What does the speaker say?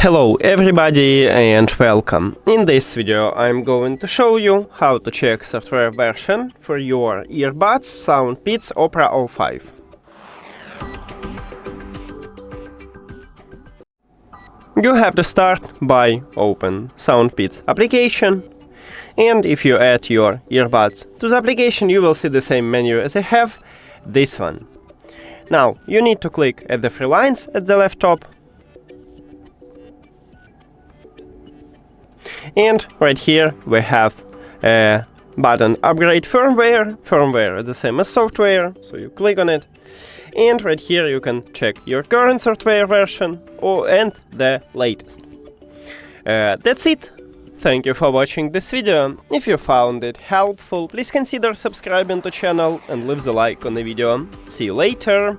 Hello everybody and welcome. In this video I'm going to show you how to check software version for your earbuds SOUNDPEATS Opera05. You have to start by open SOUNDPEATS application, and if you add your earbuds to the application you will see the same menu as I have, this one. Now you need to click at the three lines at the left top. And right here we have a button upgrade firmware. Firmware is the same as software, so you click on it. And right here you can check your current software version and the latest. That's it. Thank you for watching this video. If you found it helpful, please consider subscribing to the channel and leave the like on the video. See you later.